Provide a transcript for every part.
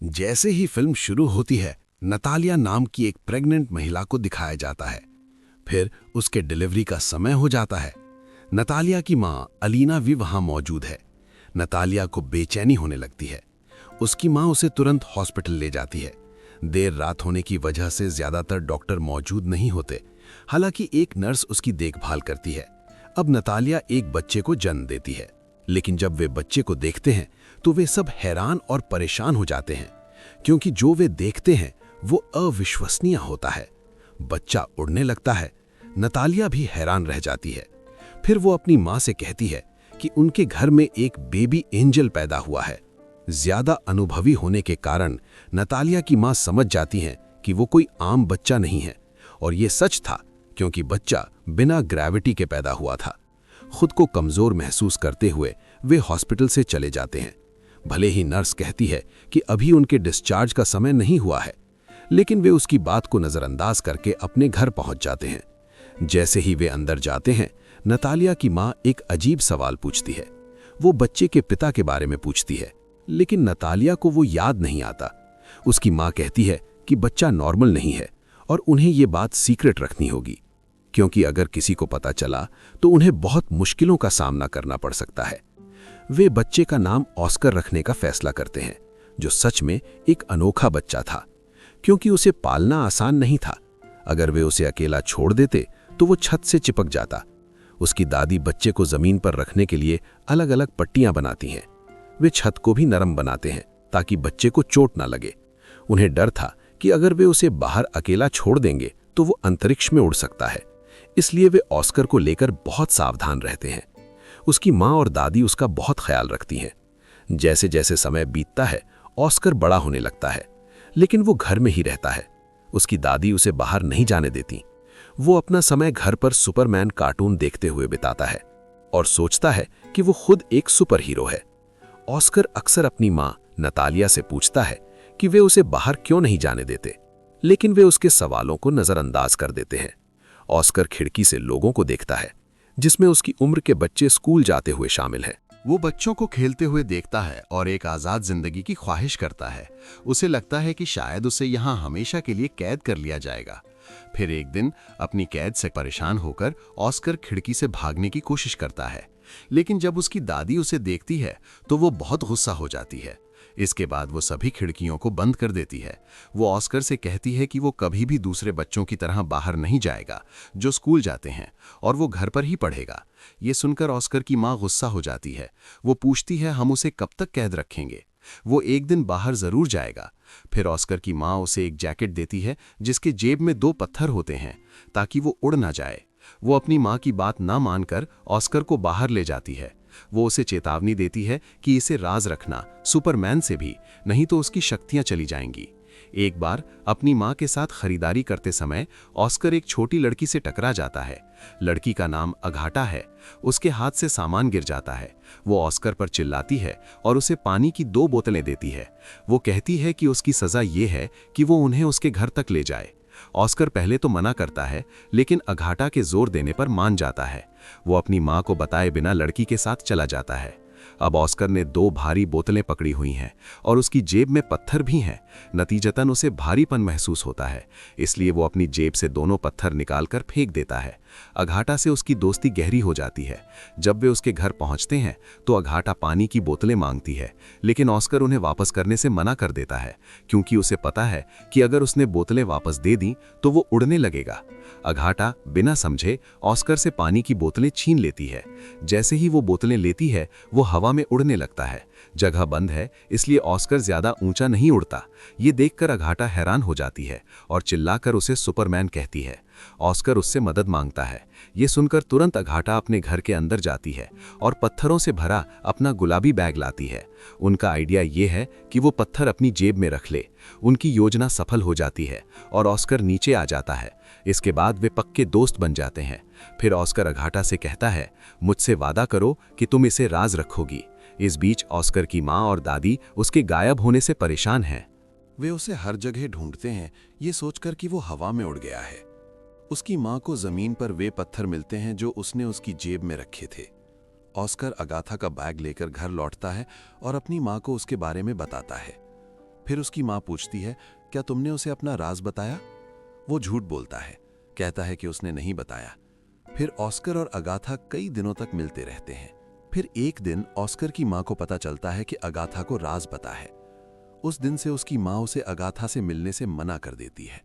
जैसे ही फिल्म शुरू होती है, नतालिया नाम की एक प्रेग्नेंट महिला को दिखाया जाता है। फिर उसके डिलीवरी का समय हो जाता है। नतालिया की मां अलीना भी वहां मौजूद है। नतालिया को बेचैनी होने लगती है। उसकी मां उसे तुरंत हॉस्पिटल ले जाती है। देर रात होने की वजह से ज्यादातर डॉक्टर मौजूद नहीं होते। हालांकि एक नर्स उसकी देखभाल करती है। अब नतालिया एक बच्चे को जन्म देती है, लेकिन जब वे बच्चे को देखते हैं तो वे सब हैरान और परेशान हो जाते हैं, क्योंकि जो वे देखते हैं वो अविश्वसनीय होता है। बच्चा उड़ने लगता है। नतालिया भी हैरान रह जाती है। फिर वो अपनी मां से कहती है कि उनके घर में एक बेबी एंजल पैदा हुआ है। ज्यादा अनुभवी होने के कारण नतालिया की मां समझ जाती हैं कि वो कोई आम बच्चा नहीं है, और ये सच था, क्योंकि बच्चा बिना ग्रेविटी के पैदा हुआ था। खुद को कमजोर महसूस करते हुए वे हॉस्पिटल से चले जाते हैं। भले ही नर्स कहती है कि अभी उनके डिस्चार्ज का समय नहीं हुआ है, लेकिन वे उसकी बात को नजरअंदाज करके अपने घर पहुंच जाते हैं। जैसे ही वे अंदर जाते हैं, नतालिया की मां एक अजीब सवाल पूछती है। वो बच्चे के पिता के बारे में पूछती है, लेकिन नतालिया को वो याद नहीं आता। उसकी मां कहती है कि बच्चा नॉर्मल नहीं है और उन्हें ये बात सीक्रेट रखनी होगी, क्योंकि अगर किसी को पता चला तो उन्हें बहुत मुश्किलों का सामना करना पड़ सकता है। वे बच्चे का नाम ऑस्कर रखने का फैसला करते हैं, जो सच में एक अनोखा बच्चा था, क्योंकि उसे पालना आसान नहीं था। अगर वे उसे अकेला छोड़ देते तो वो छत से चिपक जाता। उसकी दादी बच्चे को जमीन पर रखने के लिए अलग अलग पट्टियां बनाती हैं। वे छत को भी नरम बनाते हैं ताकि बच्चे को चोट ना लगे। उन्हें डर था कि अगर वे उसे बाहर अकेला छोड़ देंगे तो वो अंतरिक्ष में उड़ सकता है, इसलिए वे ऑस्कर को लेकर बहुत सावधान रहते हैं। उसकी माँ और दादी उसका बहुत ख्याल रखती हैं। जैसे जैसे समय बीतता है, ऑस्कर बड़ा होने लगता है, लेकिन वो घर में ही रहता है। उसकी दादी उसे बाहर नहीं जाने देती। वो अपना समय घर पर सुपरमैन कार्टून देखते हुए बिताता है और सोचता है कि वो खुद एक सुपर हीरो है। ऑस्कर अक्सर अपनी माँ नतालिया से पूछता है कि वे उसे बाहर क्यों नहीं जाने देते, लेकिन वे उसके सवालों को नजरअंदाज कर देते हैं। ऑस्कर खिड़की से लोगों को देखता है, जिसमें उसकी उम्र के बच्चे स्कूल जाते हुए शामिल हैं। वो बच्चों को खेलते हुए देखता है और एक आज़ाद जिंदगी की ख्वाहिश करता है। उसे लगता है कि शायद उसे यहाँ हमेशा के लिए कैद कर लिया जाएगा। फिर एक दिन अपनी कैद से परेशान होकर ऑस्कर खिड़की से भागने की कोशिश करता है, लेकिन जब उसकी दादी उसे देखती है तो वो बहुत गुस्सा हो जाती है। इसके बाद वो सभी खिड़कियों को बंद कर देती है। वो ऑस्कर से कहती है कि वो कभी भी दूसरे बच्चों की तरह बाहर नहीं जाएगा जो स्कूल जाते हैं, और वो घर पर ही पढ़ेगा। ये सुनकर ऑस्कर की माँ गुस्सा हो जाती है। वो पूछती है, हम उसे कब तक कैद रखेंगे? वो एक दिन बाहर जरूर जाएगा। फिर ऑस्कर की माँ उसे एक जैकेट देती है जिसके जेब में 2 पत्थर होते हैं, ताकि वो उड़ ना जाए। वो अपनी माँ की बात ना मानकर ऑस्कर को बाहर ले जाती है। वो उसे चेतावनी देती है कि इसे राज रखना, सुपरमैन से भी, नहीं तो उसकी शक्तियां चली जाएंगी। एक बार अपनी मां के साथ खरीदारी करते समय ऑस्कर एक छोटी लड़की से टकरा जाता है। लड़की का नाम अघाटा है। उसके हाथ से सामान गिर जाता है। वो ऑस्कर पर चिल्लाती है और उसे पानी की 2 बोतलें देती है। वो कहती है कि उसकी सजा ये है कि वो उन्हें उसके घर तक ले जाए। ऑस्कर पहले तो मना करता है, लेकिन अघाटा के जोर देने पर मान जाता है। वो अपनी मां को बताए बिना लड़की के साथ चला जाता है। अब ऑस्कर ने 2 भारी बोतलें पकड़ी हुई हैं और उसकी जेब में पत्थर भी हैं। नतीजतन उसे भारीपन महसूस होता है, इसलिए वो अपनी जेब से दोनों पत्थर निकालकर फेंक देता है। अघाटा से उसकी दोस्ती गहरी हो जाती है। जब वे उसके घर पहुंचते हैं तो अघाटा पानी की बोतलें मांगती है, लेकिन ऑस्कर उन्हें वापस करने से मना कर देता है, क्योंकि उसे पता है कि अगर उसने बोतलें वापस दे दी तो वो उड़ने लगेगा। अघाटा बिना समझे ऑस्कर से पानी की बोतलें छीन लेती है। जैसे ही वो बोतलें लेती है, वो हवा में उड़ने लगता है। जगह बंद है, इसलिए ऑस्कर ज्यादा ऊंचा नहीं उड़ता। ये देखकर अघाटा हैरान हो जाती है और चिल्लाकर उसे सुपरमैन कहती है। ऑस्कर उससे मदद मांगता है। ये सुनकर तुरंत अघाटा अपने घर के अंदर जाती है और पत्थरों से भरा अपना गुलाबी बैग लाती है। उनका आइडिया ये है कि वो पत्थर अपनी जेब में रख ले। उनकी योजना सफल हो जाती है और ऑस्कर नीचे आ जाता है। इसके बाद वे पक्के दोस्त बन जाते हैं। फिर ऑस्कर अघाटा से कहता है, मुझसे वादा करो कि तुम इसे राज रखोगी। इस बीच ऑस्कर की माँ और दादी उसके गायब होने से परेशान हैं। वे उसे हर जगह ढूंढते हैं, ये सोचकर कि वो हवा में उड़ गया है। उसकी माँ को जमीन पर वे पत्थर मिलते हैं जो उसने उसकी जेब में रखे थे। ऑस्कर अगाथा का बैग लेकर घर लौटता है और अपनी माँ को उसके बारे में बताता है। फिर उसकी माँ पूछती है, क्या तुमने उसे अपना राज बताया? वो झूठ बोलता है, कहता है कि उसने नहीं बताया। फिर ऑस्कर और अगाथा कई दिनों तक मिलते रहते हैं। फिर एक दिन ऑस्कर की माँ को पता चलता है कि अगाथा को राज पता है। उस दिन से उसकी माँ उसे अगाथा से मिलने से मना कर देती है।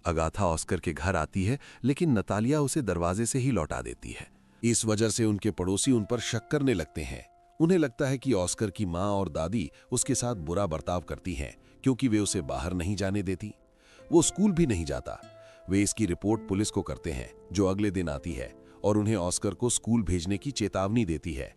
अगाथा ऑस्कर के घर आती है, लेकिन नतालिया उसे दरवाजे से ही लौटा देती है। इस वजह से उनके पड़ोसी उन पर शक करने लगते हैं। उन्हें लगता है कि ऑस्कर की माँ और दादी उसके साथ बुरा बर्ताव करती हैं, क्योंकि वे उसे बाहर नहीं जाने देती। वो स्कूल भी नहीं जाता। वे इसकी रिपोर्ट पुलिस को करते हैं, जो अगले दिन आती है और उन्हें ऑस्कर को स्कूल भेजने की चेतावनी देती है।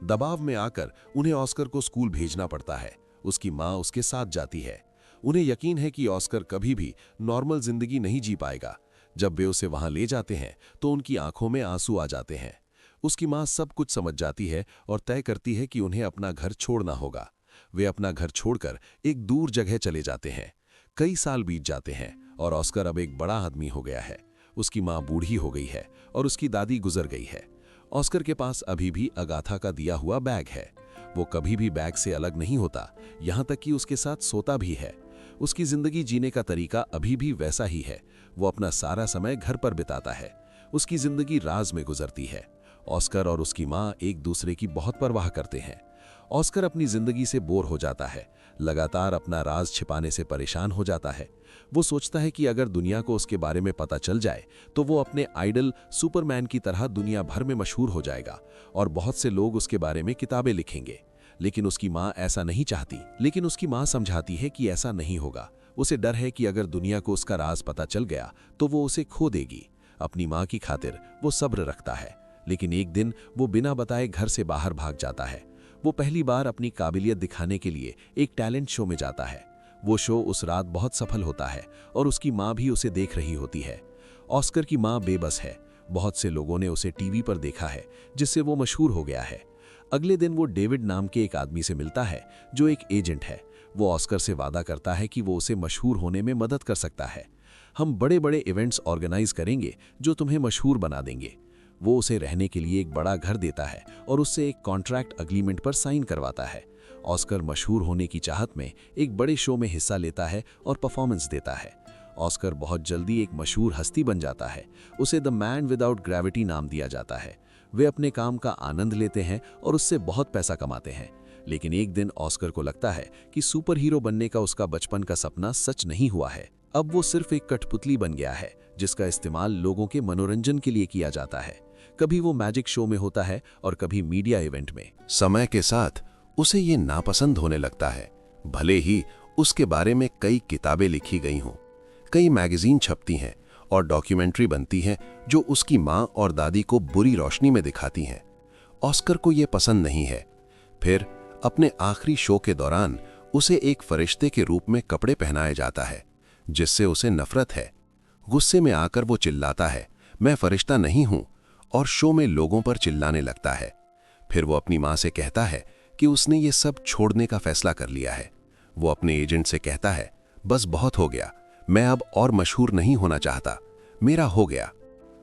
दबाव में आकर उन्हें ऑस्कर को स्कूल भेजना पड़ता है। उसकी माँ उसके साथ जाती है। उन्हें यकीन है कि ऑस्कर कभी भी नॉर्मल जिंदगी नहीं जी पाएगा। जब वे उसे वहां ले जाते हैं तो उनकी आंखों में आंसू आ जाते हैं। उसकी माँ सब कुछ समझ जाती है और तय करती है कि उन्हें अपना घर छोड़ना होगा। वे अपना घर छोड़कर एक दूर जगह चले जाते हैं। कई साल बीत जाते हैं और ऑस्कर अब एक बड़ा आदमी हो गया है। उसकी माँ बूढ़ी हो गई है और उसकी दादी गुजर गई है। ऑस्कर के पास अभी भी अगाथा का दिया हुआ बैग है। वो कभी भी बैग से अलग नहीं होता, यहाँ तक कि उसके साथ सोता भी है। उसकी जिंदगी जीने का तरीका अभी भी वैसा ही है। वो अपना सारा समय घर पर बिताता है। उसकी जिंदगी राज में गुजरती है। ऑस्कर और उसकी माँ एक दूसरे की बहुत परवाह करते हैं। ऑस्कर अपनी जिंदगी से बोर हो जाता है, लगातार अपना राज छिपाने से परेशान हो जाता है। वो सोचता है कि अगर दुनिया को उसके बारे में पता चल जाए तो वो अपने आइडल सुपरमैन की तरह दुनिया भर में मशहूर हो जाएगा और बहुत से लोग उसके बारे में किताबें लिखेंगे। लेकिन उसकी माँ ऐसा नहीं चाहती। लेकिन उसकी माँ समझाती है कि ऐसा नहीं होगा। उसे डर है कि अगर दुनिया को उसका राज पता चल गया तो वो उसे खो देगी। अपनी माँ की खातिर वो सब्र रखता है। लेकिन एक दिन वो बिना बताए घर से बाहर भाग जाता है। वो पहली बार अपनी काबिलियत दिखाने के लिए एक टैलेंट शो में जाता है। वो शो उस रात बहुत सफल होता है और उसकी माँ भी उसे देख रही होती है। ऑस्कर की माँ बेबस है। बहुत से लोगों ने उसे टीवी पर देखा है, जिससे वो मशहूर हो गया है। अगले दिन वो डेविड नाम के एक आदमी से मिलता है, जो एक एजेंट है। वो ऑस्कर से वादा करता है कि वो उसे मशहूर होने में मदद कर सकता है। हम बड़े बड़े इवेंट्स ऑर्गेनाइज करेंगे जो तुम्हें मशहूर बना देंगे। वो उसे रहने के लिए एक बड़ा घर देता है और उससे एक कॉन्ट्रैक्ट अग्रीमेंट पर साइन करवाता है। ऑस्कर मशहूर होने की चाहत में एक बड़े शो में हिस्सा लेता है और परफॉर्मेंस देता है। ऑस्कर बहुत जल्दी एक मशहूर हस्ती बन जाता है। उसे द मैन विदाउट ग्रेविटी नाम दिया जाता है। वे अपने काम का आनंद लेते हैं और उससे बहुत पैसा कमाते हैं। लेकिन एक दिन ऑस्कर को लगता है कि सुपर हीरो बनने का उसका बचपन का सपना सच नहीं हुआ है। अब वो सिर्फ एक कठपुतली बन गया है, जिसका इस्तेमाल लोगों के मनोरंजन के लिए किया जाता है। कभी वो मैजिक शो में होता है और कभी मीडिया इवेंट में। समय के साथ उसे ये नापसंद होने लगता है। भले ही उसके बारे में कई किताबें लिखी गई हों, कई मैगजीन छपती हैं और डॉक्यूमेंट्री बनती हैं जो उसकी माँ और दादी को बुरी रोशनी में दिखाती हैं। ऑस्कर को ये पसंद नहीं है। फिर अपने आखिरी शो के दौरान उसे एक फरिश्ते के रूप में कपड़े पहनाया जाता है, जिससे उसे नफरत है। गुस्से में आकर वो चिल्लाता है, मैं फरिश्ता नहीं हूं, और शो में लोगों पर चिल्लाने लगता है। फिर वो अपनी माँ से कहता है कि उसने ये सब छोड़ने का फैसला कर लिया है। वो अपने एजेंट से कहता है, बस बहुत हो गया, मैं अब और मशहूर नहीं होना चाहता, मेरा हो गया।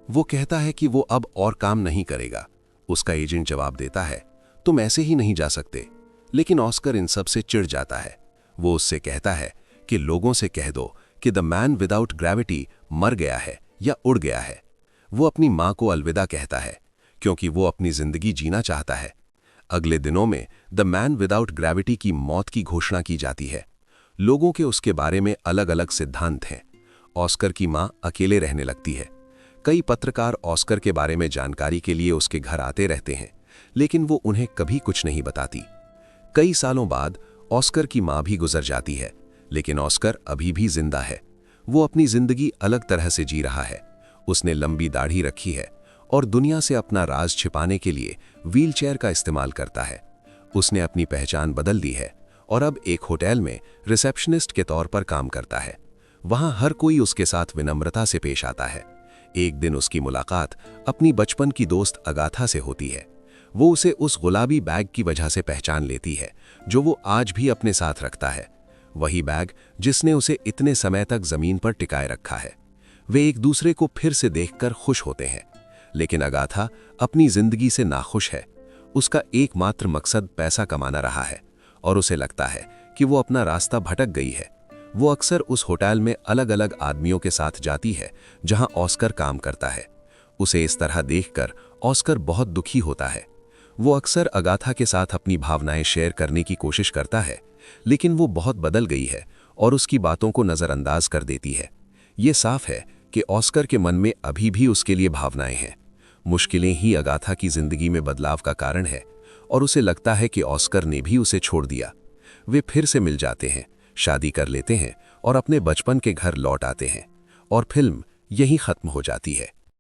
वो कहता है कि वो अब और काम नहीं करेगा। उसका एजेंट जवाब देता है, तुम ऐसे ही नहीं जा सकते। लेकिन ऑस्कर इन सब से चिढ़ जाता है। वो उससे कहता है कि लोगों से कह दो कि द मैन विदाउट ग्रेविटी मर गया है या उड़ गया है। वो अपनी माँ को अलविदा कहता है, क्योंकि वो अपनी जिंदगी जीना चाहता है। अगले दिनों में द मैन विदाउट ग्रेविटी की मौत की घोषणा की जाती है। लोगों के उसके बारे में अलग अलग सिद्धांत हैं। ऑस्कर की माँ अकेले रहने लगती है। कई पत्रकार ऑस्कर के बारे में जानकारी के लिए उसके घर आते रहते हैं, लेकिन वो उन्हें कभी कुछ नहीं बताती। कई सालों बाद ऑस्कर की माँ भी गुजर जाती है, लेकिन ऑस्कर अभी भी जिंदा है। वो अपनी जिंदगी अलग तरह से जी रहा है। उसने लंबी दाढ़ी रखी है और दुनिया से अपना राज छिपाने के लिए व्हीलचेयर का इस्तेमाल करता है। उसने अपनी पहचान बदल दी है और अब एक होटल में रिसेप्शनिस्ट के तौर पर काम करता है। वहां हर कोई उसके साथ विनम्रता से पेश आता है। एक दिन उसकी मुलाकात अपनी बचपन की दोस्त अगाथा से होती है। वो उसे उस गुलाबी बैग की वजह से पहचान लेती है, जो वो आज भी अपने साथ रखता है। वही बैग जिसने उसे इतने समय तक जमीन पर टिकाए रखा है। वे एक दूसरे को फिर से देखकर खुश होते हैं, लेकिन अगाथा अपनी जिंदगी से नाखुश है। उसका एकमात्र मकसद पैसा कमाना रहा है और उसे लगता है कि वो अपना रास्ता भटक गई है। वो अक्सर उस होटल में अलग अलग आदमियों के साथ जाती है जहां ऑस्कर काम करता है। उसे इस तरह देखकर ऑस्कर बहुत दुखी होता है। वो अक्सर अगाथा के साथ अपनी भावनाएं शेयर करने की कोशिश करता है, लेकिन वो बहुत बदल गई है और उसकी बातों को नज़रअंदाज कर देती है। ये साफ है कि ऑस्कर के मन में अभी भी उसके लिए भावनाएं हैं। मुश्किलें ही अगाथा की जिंदगी में बदलाव का कारण है और उसे लगता है कि ऑस्कर ने भी उसे छोड़ दिया। वे फिर से मिल जाते हैं, शादी कर लेते हैं और अपने बचपन के घर लौट आते हैं और फिल्म यहीं खत्म हो जाती है।